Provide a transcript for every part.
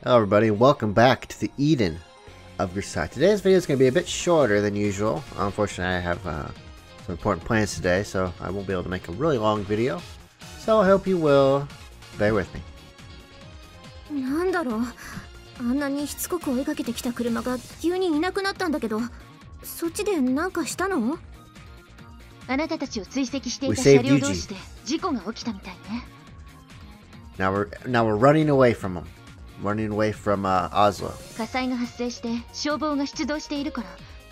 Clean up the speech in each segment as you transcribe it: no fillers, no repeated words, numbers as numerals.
Hello everybody, and welcome back to the Eden of Grisaia. Today's video is going to be a bit shorter than usual. Unfortunately, I have some important plans today, so I won't be able to make a really long video. So I hope you will bear with me. なんだろう、あんなにしつこく追いかけてきた車が急にいなくなったんだけど、そっちで何かしたの？あなたたちを追跡していた車両同士で事故が起きたみたいね。Now we're running away from them. Running away from Oslo. 火災が発生して消防が出動しているから、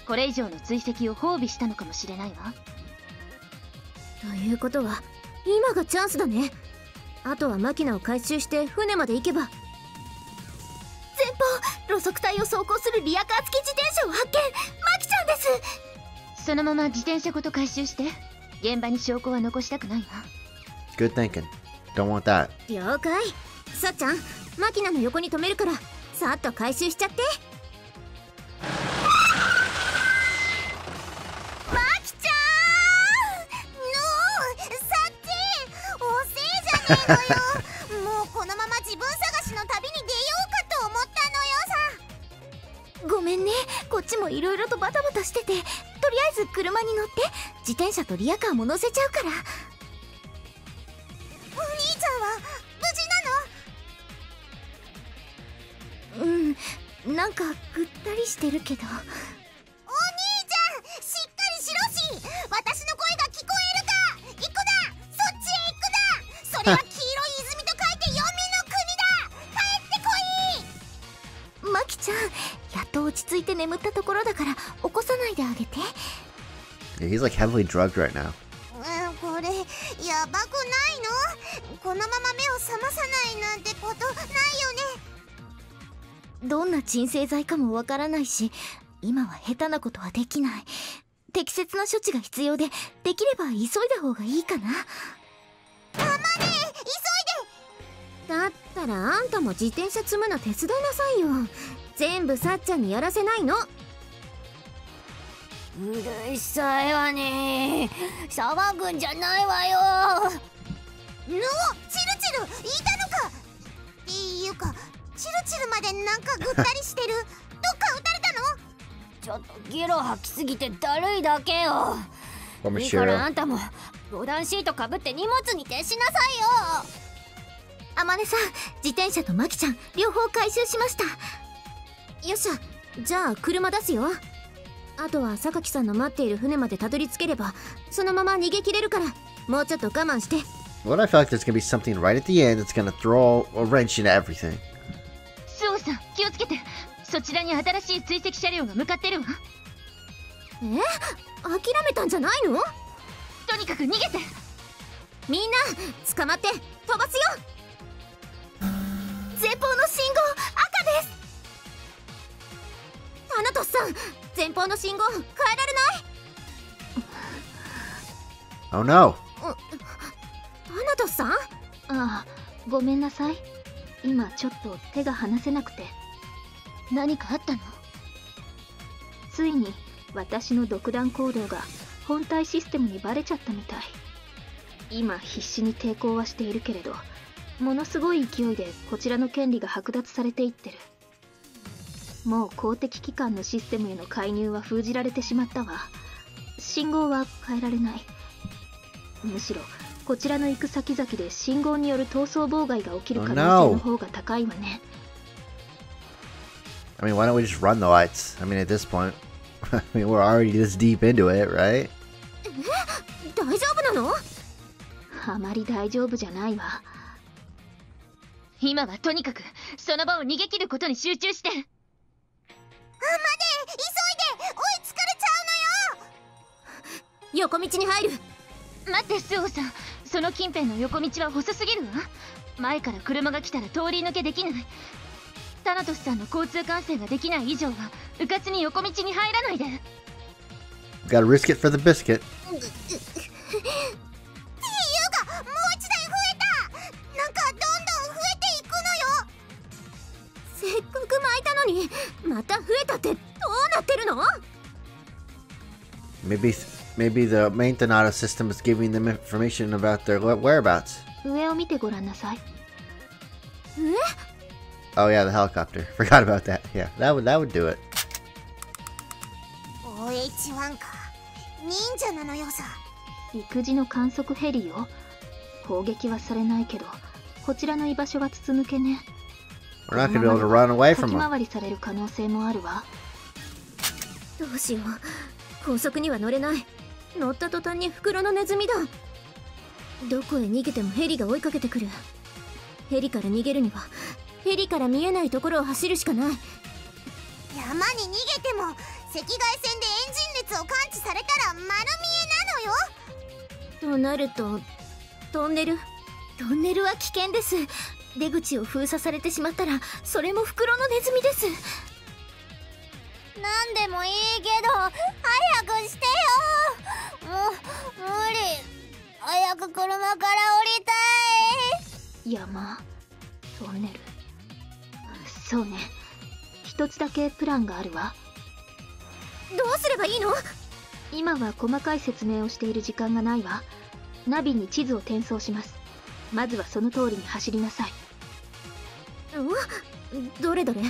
これ以上の追跡を放備したのかもしれないわ。ということは今がチャンスだね。あとはマキナを回収して船まで行けば。前方、路側帯を走行するリアカー付き自転車を発見。マキちゃんです。そのまま自転車ごと回収して、現場に証拠は残したくないわ。 Good thinking. Don't want that. 了解。さっちゃん、マキナの横に止めるからさっと回収しちゃって。マキちゃんのさっち、遅えじゃねえのよ。もうこのまま自分探しの旅に出ようかと思ったのよさ。ごめんね、こっちもいろいろとバタバタしてて、とりあえず車に乗って自転車とリアカーも乗せちゃうから。お兄ちゃんはなんかぐったりしてるけど。お兄ちゃん、しっかりしろし。私の声が聞こえるか。行くな、そっちへ行くな。それは黄色い泉と書いて黄泉の国だ。帰ってこい。マキちゃん、やっと落ち着いて眠ったところだから起こさないであげて。 Yeah, he's like heavily drugged right now. これやばくないの？このまま目を覚まさないなんてことないよね。どんな鎮静剤かもわからないし、今は下手なことはできない。適切な処置が必要で、できれば急いだ方がいいかな。たまねえ、急いで。だったらあんたも自転車積むの手伝いなさいよ。全部さっちゃんにやらせないの。うるさいわね。騒ぐんじゃないわよ。の、チルチルいたのか。っていうか、チルチルまでなんかぐったりしてる。どっか撃たれたの？ちょっとゲロ吐きすぎてだるいだけよ。いいからあんたも防弾シートかぶって荷物に徹しなさいよ。あまねさん、自転車とマキちゃん両方回収しました。よっしゃ、じゃあ車出すよ。あとは榊さんの待っている船までたどり着ければそのまま逃げ切れるから、もうちょっと我慢して。 What I feel like there's gonna be something right at the end that's gonna throw a wrench into everything. スオさん、気をつけて。そちらに新しい追跡車両が向かってるわ。諦めたんじゃないの？とにかく逃げて。みんな捕まって飛ばすよ。前方の信号赤です。タナトスさん、前方の信号変えられない？ Oh no. タナトスさん？ああ、ごめんなさい。今ちょっと手が離せなくて。何かあったの？ついに私の独断行動が本体システムにバレちゃったみたい。今必死に抵抗はしているけれど、ものすごい勢いでこちらの権利が剥奪されていってる。もう公的機関のシステムへの介入は封じられてしまったわ。信号は変えられない。むしろこちらの行く先々で信号による逃走妨害が起きる可能性の方が高いわね。I mean, why don't we just run the lights? I mean, at this point, I mean, we're already this deep into it, right? 大丈夫なの？あまり大丈夫じゃないわ。今はとにかくその場を逃げ切ることに集中して。待て、急いで、追いつかれちゃうのよ。横道に入る。待って、スオさん、その近辺の横道は細すぎるわ。前から車が来たら通り抜けできない。タナトスさんの交通管制ができない以上は迂闊に横道に入らないで。 Gotta risk it for the biscuit. っていうか、もう一台増えた。なんかどんどん増えていくのよ。せっかく巻いたのにまた増えたってどうなってるの？ Maybe the maintenance system is giving them information about their whereabouts. 上を見てごらんなさい。Oh yeah, the helicopter. Forgot about that. Yeah, that would do it. OH1 か。忍者なのよさ。陸自の観測ヘリよ。攻撃はされないけど、こちらの居場所が筒抜けね。We're not gonna be able to run away from 先 them. 回りされる可能性もあるわ。どうしよう。高速には乗れない。乗った途端に袋のネズミだ。どこへ逃げてもヘリが追いかけてくる。ヘリから逃げるにはヘリから見えないところを走るしかない。山に逃げても赤外線でエンジン列を感知されたら丸見えなのよ。となるとトンネルは危険です。出口を封鎖されてしまったらそれも袋のネズミです。なんでもいいけど早くしてよ。もう無理。早く車から降りたい。山、トンネル。そうね。一つだけプランがあるわ。どうすればいいの？今は細かい説明をしている時間がないわ。ナビに地図を転送します。まずはその通りに走りなさい。どれどれ？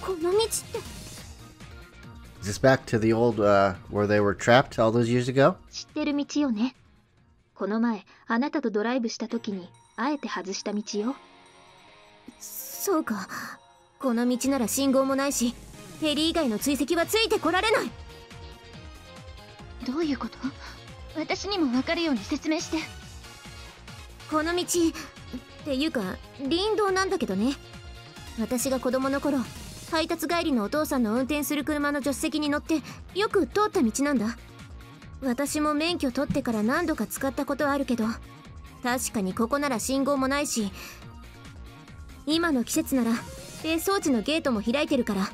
この道って。Is this back to the old, where they were trapped all those years ago? 知ってる道よね。この前あなたとドライブした時にあえて外した道よ。そうか。この道なら信号もないしヘリ以外の追跡はついてこられない。どういうこと？私にも分かるように説明して。この道っていうか林道なんだけどね。私が子供の頃配達帰りのお父さんの運転する車の助手席に乗ってよく通った道なんだ。私も免許取ってから何度か使ったことはあるけど、確かにここなら信号もないし、今の季節なら停装置のゲートも開いてるから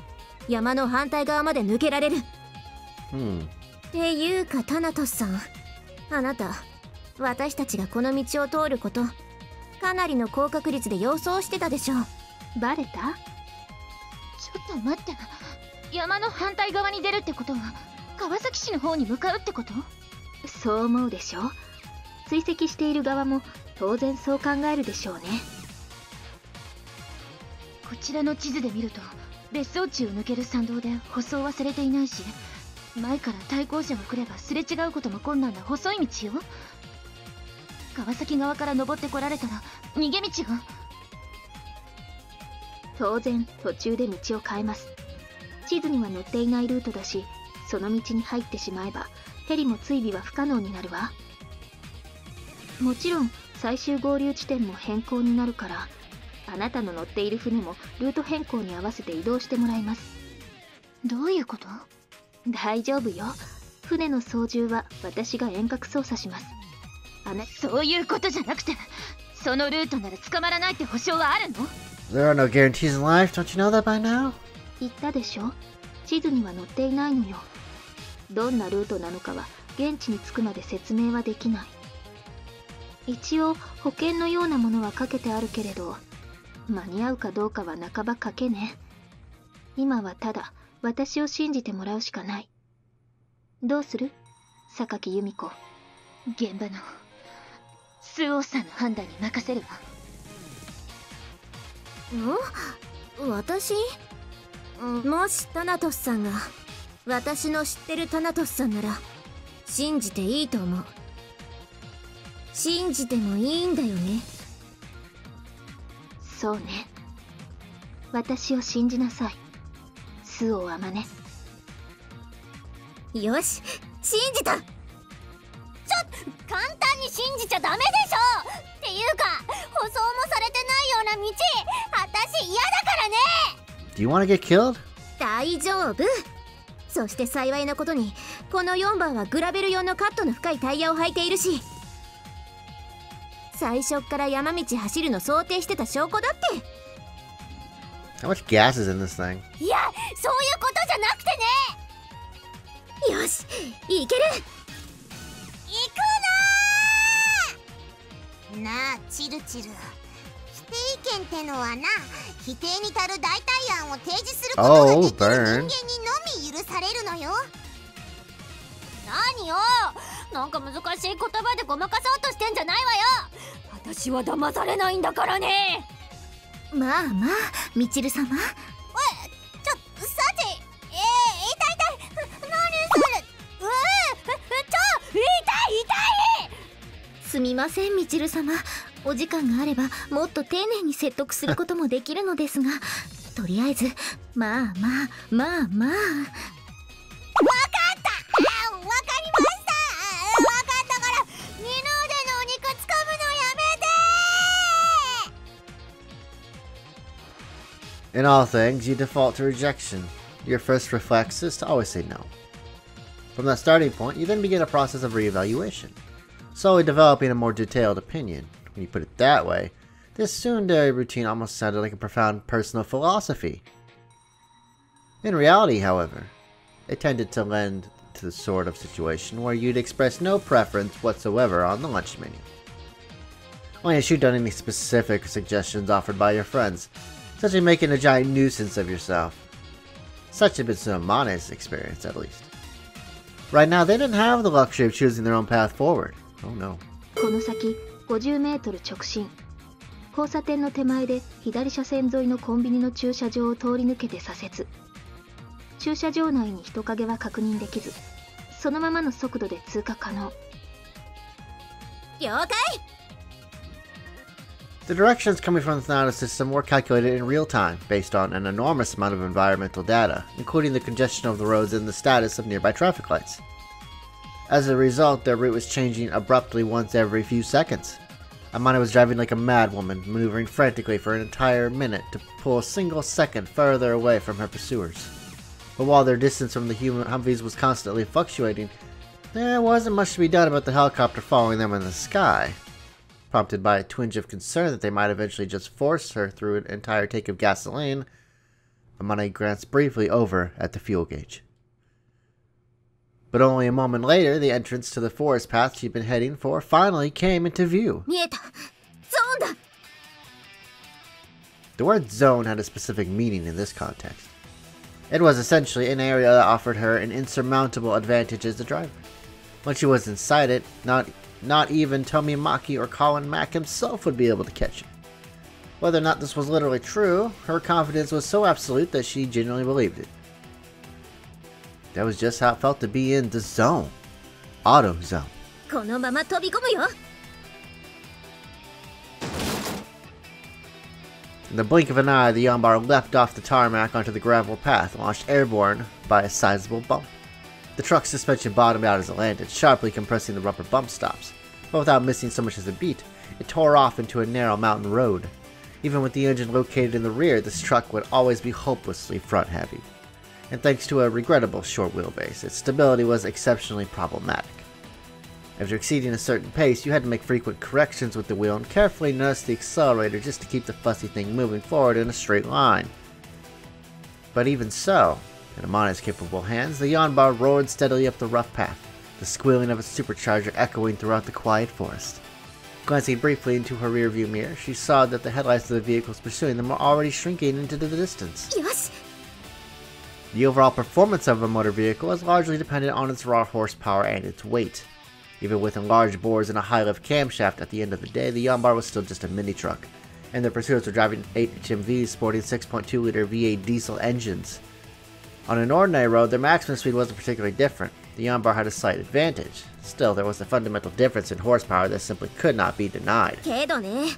山の反対側まで抜けられる。っていうかタナトスさん、あなた私たちがこの道を通ることかなりの高確率で予想してたでしょ。バレた？ちょっと待って。山の反対側に出るってことは川崎市の方に向かうってこと？そう思うでしょ。追跡している側も当然そう考えるでしょうね。こちらの地図で見ると別荘地を抜ける山道で舗装はされていないし、前から対向車が来ればすれ違うことも困難な細い道よ。川崎側から登ってこられたら逃げ道が。当然途中で道を変えます。地図には載っていないルートだし、その道に入ってしまえばヘリも追尾は不可能になるわ。もちろん最終合流地点も変更になるから、あなたの乗っている船もルート変更に合わせて移動してもらいます。どういうこと？大丈夫よ。船の操縦は私が遠隔操作します。そういうことじゃなくて、そのルートなら捕まらないって保証はあるの？ There are no guarantees in life. Don't you know that by now? 言ったでしょ。地図には載っていないのよ。どんなルートなのかは現地に着くまで説明はできない。一応保険のようなものはかけてあるけれど、間に合うかどうかは半ば賭けね。今はただ私を信じてもらうしかない。どうする？榊由美子。現場の周防さんの判断に任せるわ。私？もしタナトスさんが私の知ってるタナトスさんなら信じていいと思う。信じてもいいんだよね。そうね。私を信じなさい。周防あまね。よし、信じた。簡単に信じちゃダメでしょ。っていうか舗装もされてないような道、私嫌だからね。 Do you want to get killed? 大丈夫。そして幸いなことにこの4番はグラベル用のカットの深いタイヤを履いているし、最初っから山道走るの想定してた証拠だって。 How much gas is in this thing? いや、そういうことじゃなくてね。よし、いける。行くなあチルチル。否定意見ってのはな、否定に足る代替案を提示することができる人間にのみ許されるのよ。何よ、なんか難しい言葉でごまかそうとしてんじゃないわよ。私は騙されないんだからね。まあまあみちる様。サチ、痛い何それ。痛い。すみませんみちる様、お時間があればもっと丁寧に説得することもできるのですが、とりあえずまあまあまあまあ。わかった。わかりました。わかったから二の腕のお肉掴むのやめて。 In all things, you default to rejection. Your first reflex is to always say no. From that starting point, you then begin a process of reevaluation, slowly developing a more detailed opinion. When you put it that way, this tsundere routine almost sounded like a profound personal philosophy. In reality, however, it tended to lend to the sort of situation where you'd express no preference whatsoever on the lunch menu, only to shoot down any specific suggestions offered by your friends, essentially making a giant nuisance of yourself. Such had been Tsunomane's experience, at least. Right now, they didn't have the luxury of choosing their own path forward. Oh no. この先50メートル直進。交差点の手前で左車線沿いのコンビニの駐車場を通り抜けて左折。駐車場内に人影は確認できず、そのままの速度で通過可能。了解。 The directions coming from the Tsunade system were calculated in real time, based on an enormous amount of environmental data, including the congestion of the roads and the status of nearby traffic lights. As a result, their route was changing abruptly once every few seconds. Amane was driving like a madwoman, maneuvering frantically for an entire minute to pull a single second further away from her pursuers. But while their distance from the human Humvees was constantly fluctuating, there wasn't much to be done about the helicopter following them in the sky. Prompted by a twinge of concern that they might eventually just force her through an entire tank of gasoline, Amane glanced briefly over at the fuel gauge. But only a moment later, the entrance to the forest path she'd been heading for finally came into view. 見えた。ゾーンだ。 The word zone had a specific meaning in this context. It was essentially an area that offered her an insurmountable advantage as a driver. Once she was inside it, not even Tomimaki or Colin Mack himself would be able to catch her. Whether or not this was literally true, her confidence was so absolute that she genuinely believed it. That was just how it felt to be in the zone. Auto zone. このまま飛び込むよ。 In the blink of an eye, the Yonbar leapt off the tarmac onto the gravel path, launched airborne by a sizable bump. The truck's suspension bottomed out as it landed, sharply compressing the rubber bump stops. But without missing so much as a beat, it tore off into a narrow mountain road. Even with the engine located in the rear, this truck would always be hopelessly front-heavy. And thanks to a regrettable short wheelbase, its stability was exceptionally problematic. After exceeding a certain pace, you had to make frequent corrections with the wheel and carefully nudge the accelerator just to keep the fussy thing moving forward in a straight line. But even so, in Amane's capable hands, the Yonbar roared steadily up the rough path, the squealing of its supercharger echoing throughout the quiet forest. Glancing briefly into her rearview mirror, she saw that the headlights of the vehicles pursuing them were already shrinking into the distance. よし。 The overall performance of a motor vehicle is largely dependent on its raw horsepower and its weight. Even with enlarged bores and a high-lift camshaft, at the end of the day, the Yonbar was still just a mini-truck, and their pursuers were driving 8 HMVs sporting 6.2-liter V8 diesel engines. On an ordinary road, their maximum speed wasn't particularly different. The Yonbar had a slight advantage. Still, there was a fundamental difference in horsepower that simply could not be denied. けどね、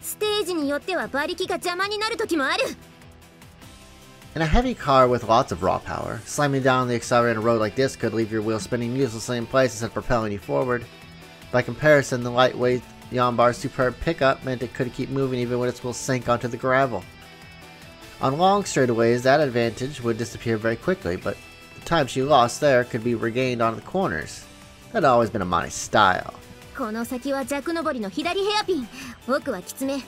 ステージによっては馬力が邪魔になる時もある。 In a heavy car with lots of raw power, slamming down the accelerator on a road like this could leave your wheels spinning uselessly in place instead of propelling you forward. By comparison, the lightweight Yonbar's superb pickup meant it could keep moving even when its wheels sank onto the gravel. On long straightaways, that advantage would disappear very quickly, but the time she lost there could be regained on the corners. That had always been Amane's style. この先は弱上りの左ヘアピン、奥はきつめ。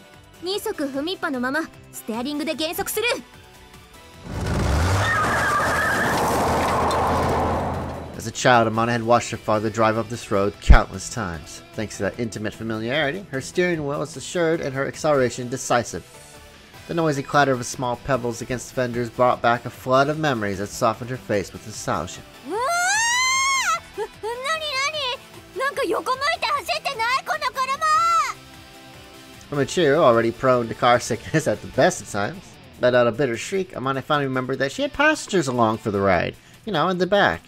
2足踏みっぱのままステアリングで減速する。 As a child, Amane had watched her father drive up this road countless times. Thanks to that intimate familiarity, her steering wheel was assured and her acceleration decisive. The noisy clatter of small pebbles against fenders brought back a flood of memories that softened her face with nostalgia. なんか横向いて走ってないこの車。For Michiru, already prone to car sickness at the best of times, let out a bitter shriek. Amane finally remembered that she had passengers along for the ride, you know, in the back.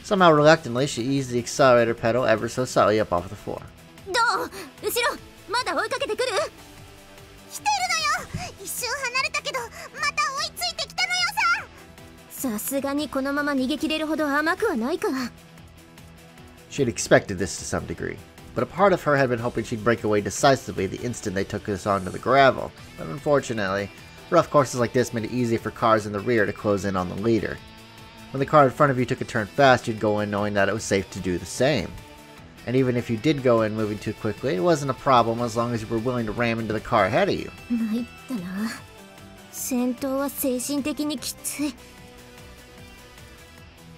Somehow reluctantly, she eased the accelerator pedal ever so slightly up off the floor. どう？後ろまだ追いかけてくる？来てるのよ。一瞬離れたけどまた追いついてきたのよさ。さすがにこのまま逃げ切れるほど甘くはないか。She had expected this to some degree, but a part of her had been hoping she'd break away decisively the instant they took us onto the gravel. But unfortunately, rough courses like this made it easy for cars in the rear to close in on the leader. When the car in front of you took a turn fast, you'd go in knowing that it was safe to do the same. And even if you did go in moving too quickly, it wasn't a problem as long as you were willing to ram into the car ahead of you. 参ったな。戦闘は精神的にきつい。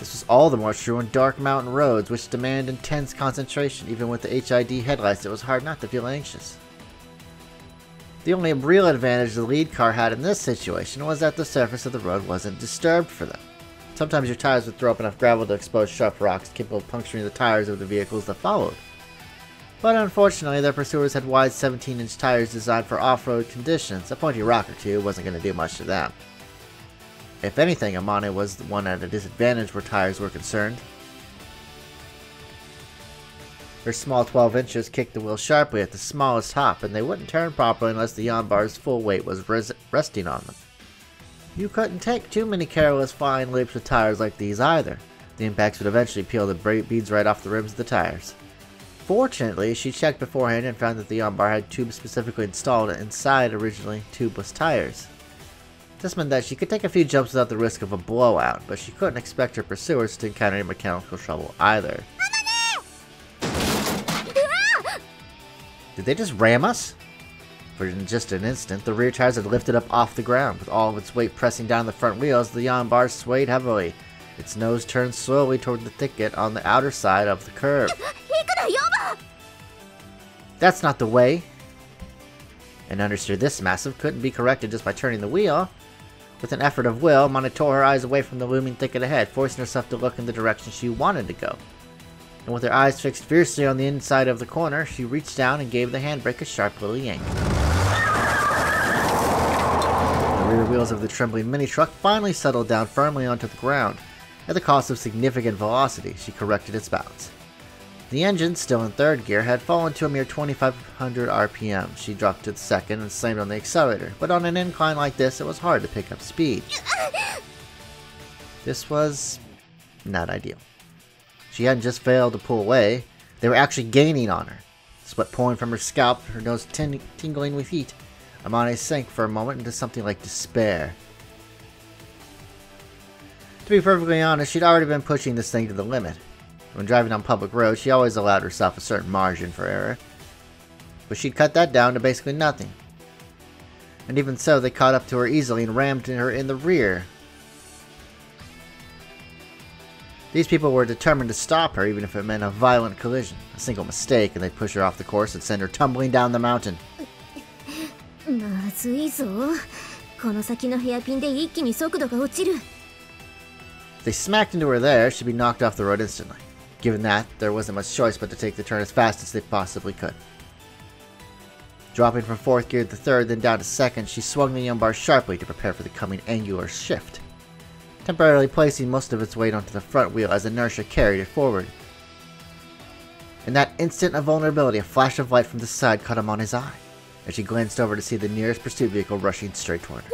This was all the more true on dark mountain roads, which demand intense concentration. Even with the HID headlights, it was hard not to feel anxious. The only real advantage the lead car had in this situation was that the surface of the road wasn't disturbed for them. Sometimes your tires would throw up enough gravel to expose sharp rocks capable of puncturing the tires of the vehicles that followed. But unfortunately, their pursuers had wide 17-inch tires designed for off-road conditions. A pointy rock or two wasn't going to do much to them. If anything, Amane was the one at a disadvantage where tires were concerned. Her small 12 inches kicked the wheel sharply at the smallest hop, and they wouldn't turn properly unless the Yonbar's full weight was resting on them. You couldn't take too many careless flying leaps with tires like these either. The impacts would eventually peel the beads right off the rims of the tires. Fortunately, she checked beforehand and found that the Yonbar had tubes specifically installed inside originally tubeless tires. This meant that she could take a few jumps without the risk of a blowout, but she couldn't expect her pursuers to encounter any mechanical trouble either. Did they just ram us? For in just an instant, the rear tires had lifted up off the ground, with all of its weight pressing down the front wheels. The Yonbar swayed heavily. Its nose turned slowly toward the thicket on the outer side of the curve. That's not the way. And understood this massive couldn't be corrected just by turning the wheel. With an effort of will, Mana tore her eyes away from the looming thicket ahead, forcing herself to look in the direction she wanted to go. And with her eyes fixed fiercely on the inside of the corner, she reached down and gave the handbrake a sharp little yank. The rear wheels of the trembling mini-truck finally settled down firmly onto the ground. At the cost of significant velocity, she corrected its balance. The engine, still in third gear, had fallen to a mere 2,500 RPM. She dropped to the second and slammed on the accelerator, but on an incline like this, it was hard to pick up speed. This was not ideal. She hadn't just failed to pull away, they were actually gaining on her. Sweat pouring from her scalp, her nose tingling with heat. Amane sank for a moment into something like despair. To be perfectly honest, she'd already been pushing this thing to the limit. When driving on public roads, she always allowed herself a certain margin for error. But she'd cut that down to basically nothing. And even so, they caught up to her easily and rammed her in the rear. These people were determined to stop her, even if it meant a violent collision. A single mistake, and they'd push her off the course and send her tumbling down the mountain. まずいぞ。この先のヘアピンで一気に速度が落ちる。If they smacked into her there, she'd be knocked off the road instantly. Given that, there wasn't much choice but to take the turn as fast as they possibly could. Dropping from fourth gear to third, then down to second, she swung the Yonbar sharply to prepare for the coming angular shift, temporarily placing most of its weight onto the front wheel as inertia carried it forward. In that instant of vulnerability, a flash of light from the side caught him on his eye, as she glanced over to see the nearest pursuit vehicle rushing straight toward her.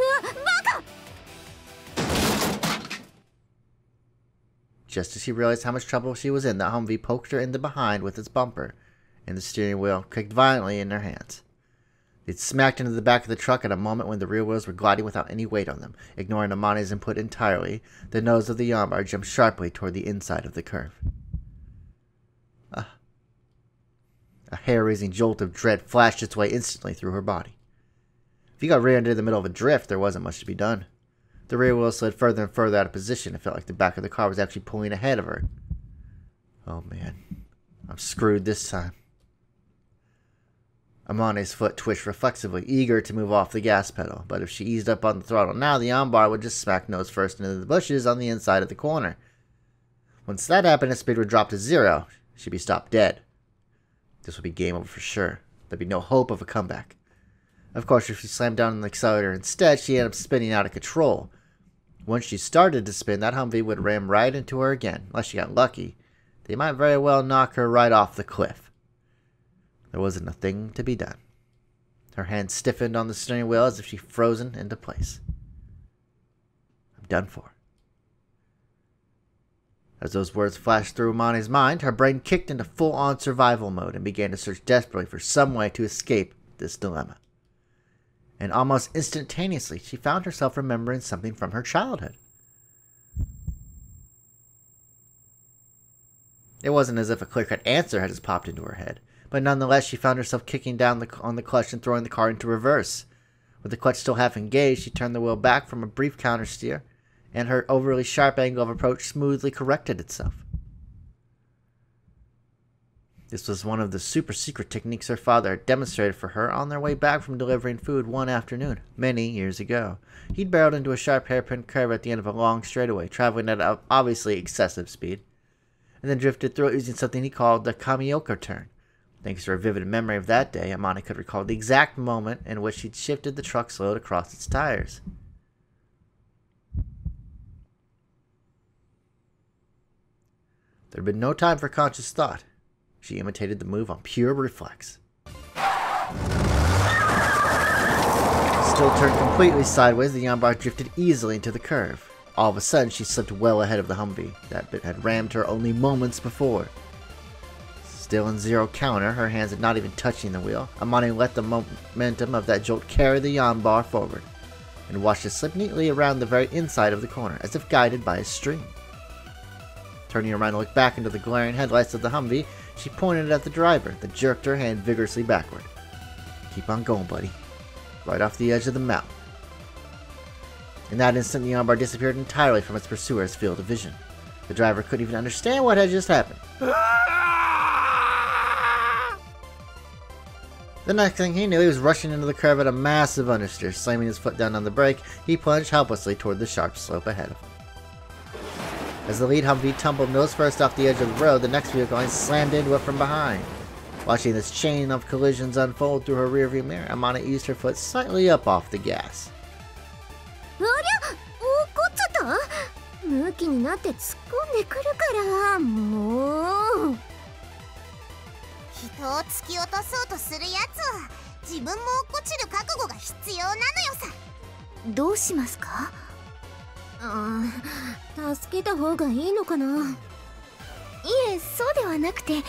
Just as she realized how much trouble she was in, the Humvee poked her in the behind with its bumper, and the steering wheel kicked violently in their hands. They'd smacked into the back of the truck at a moment when the rear wheels were gliding without any weight on them. Ignoring Amane's input entirely, the nose of the Yonbar jumped sharply toward the inside of the curve. A hair-raising jolt of dread flashed its way instantly through her body. If you got rear ended in the middle of a drift, there wasn't much to be done. The rear wheel slid further and further out of position. It felt like the back of the car was actually pulling ahead of her. Oh man, I'm screwed this time. Amane's foot twitched reflexively, eager to move off the gas pedal, but if she eased up on the throttle now, the Yonbar would just smack nose first into the bushes on the inside of the corner. Once that happened, its speed would drop to 0. She'd be stopped dead. This would be game over for sure. there'd be no hope of a comeback. Of course, if she slammed down on the accelerator instead, she'd end up spinning out of control. Once she started to spin, that Humvee would ram right into her again. Unless she got lucky, they might very well knock her right off the cliff. There wasn't a thing to be done. Her hand stiffened on the steering wheel as if she'd frozen into place. I'm done for. As those words flashed through Amani's mind, her brain kicked into full-on survival mode and began to search desperately for some way to escape this dilemma. And almost instantaneously, she found herself remembering something from her childhood. It wasn't as if a clear-cut answer had just popped into her head, but nonetheless she found herself kicking down on the clutch and throwing the car into reverse. With the clutch still half engaged, she turned the wheel back from a brief countersteer, and her overly sharp angle of approach smoothly corrected itself. This was one of the super-secret techniques her father had demonstrated for her on their way back from delivering food one afternoon, many years ago. He'd barreled into a sharp hairpin curve at the end of a long straightaway, traveling at obviously excessive speed, and then drifted through it using something he called the Kamioka turn. Thanks to her vivid memory of that day, Amani could recall the exact moment in which she'd shifted the truck's load across its tires. There had been no time for conscious thought. She imitated the move on pure reflex. Still turned completely sideways, the Yambar drifted easily into the curve. All of a sudden, she slipped well ahead of the Humvee that had rammed her only moments before. Still in zero counter, her hands not even touching the wheel, Amani let the momentum of that jolt carry the Yambar forward, and watched it slip neatly around the very inside of the corner, as if guided by a string. Turning around to look back into the glaring headlights of the Humvee, she pointed at the driver, then jerked her hand vigorously backward. Keep on going, buddy. Right off the edge of the mountain. In that instant, the Yambar disappeared entirely from its pursuer's field of vision. The driver couldn't even understand what had just happened. The next thing he knew, he was rushing into the curve at a massive understeer. Slamming his foot down on the brake, he plunged helplessly toward the sharp slope ahead of him. As the lead Humvee tumbled nose first off the edge of the road, the next vehicle slammed into it from behind. Watching this chain of collisions unfold through her rearview mirror, Amani eased her foot slightly up off the gas.助けた方がいいのかな。いえ、そうではなくて、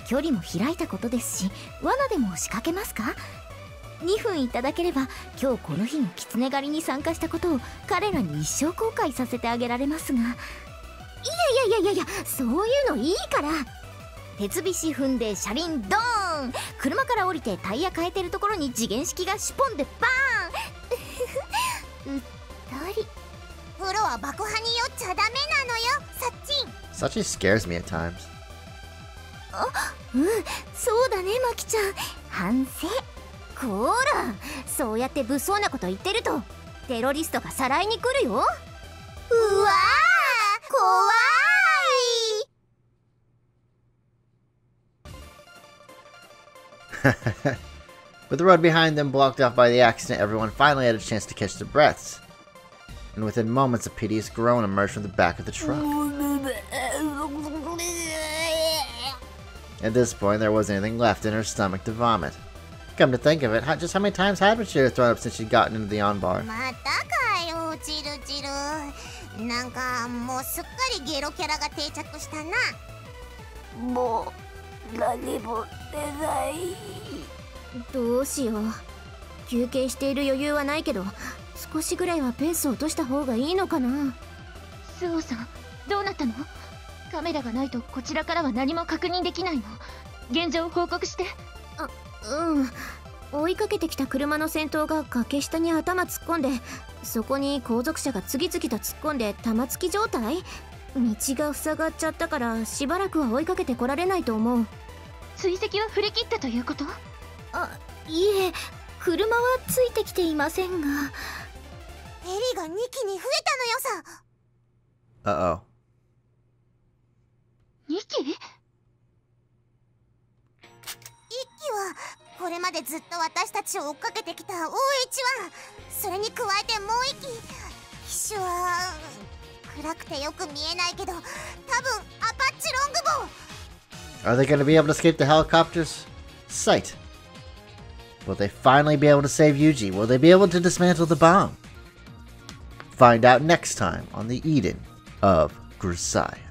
距離も開いたことですし、罠でも仕掛けますか？2分いただければ、今日この日の狐狩りに参加したことを彼らに一生後悔させてあげられますが。いや、そういうのいいから。鉄菱踏んで車輪ドーン、車から降りてタイヤ変えてるところに次元式がシュポンでバーンうっとり。プロは爆破に酔っちゃダメなのよ、サッチン。Sachi scares me at times. そうだね、マキちゃん。反省。こら、そうやって物騒なこと言ってるとテロリストがさらいに来るよ。うわー、怖い。With the road behind them blocked off by the accident, everyone finally had a chance to catch their breaths. And within moments, a piteous groan emerged from the back of the truck. At this point, there wasn't anything left in her stomach to vomit. Come to think of it, just how many times had Machida thrown up since she'd gotten into the on-bar? またかよ、チルチル。なんかもうすっかりゲロキャラが定着したな。もう何も出ない。どうしよう。休憩している余裕はないけど、少しぐらいはペースを落とした方がいいのかな。スオさん、どうなったの？カメラがないとこちらからは何も確認できないの。現状を報告して。追いかけてきた車の先頭が崖下に頭突っ込んで、そこに後続車が次々と突っ込んで玉突き状態。道が塞がっちゃったからしばらくは追いかけてこられないと思う。追跡は振り切ったということ？いえ、車はついてきていませんが。ヘリが2機に増えたのよさ。Uh-oh. 2機？ 1機はこれまでずっと私たちを追っかけてきた OH1、それに加えてもう一機、機種は暗くてよく見えないけど、多分アパッチロングボウ。 Are they going to be able to escape the helicopter's sight? Will they finally be able to save Yuji? Will they be able to dismantle the bomb? Find out next time on the Eden of Grisaia.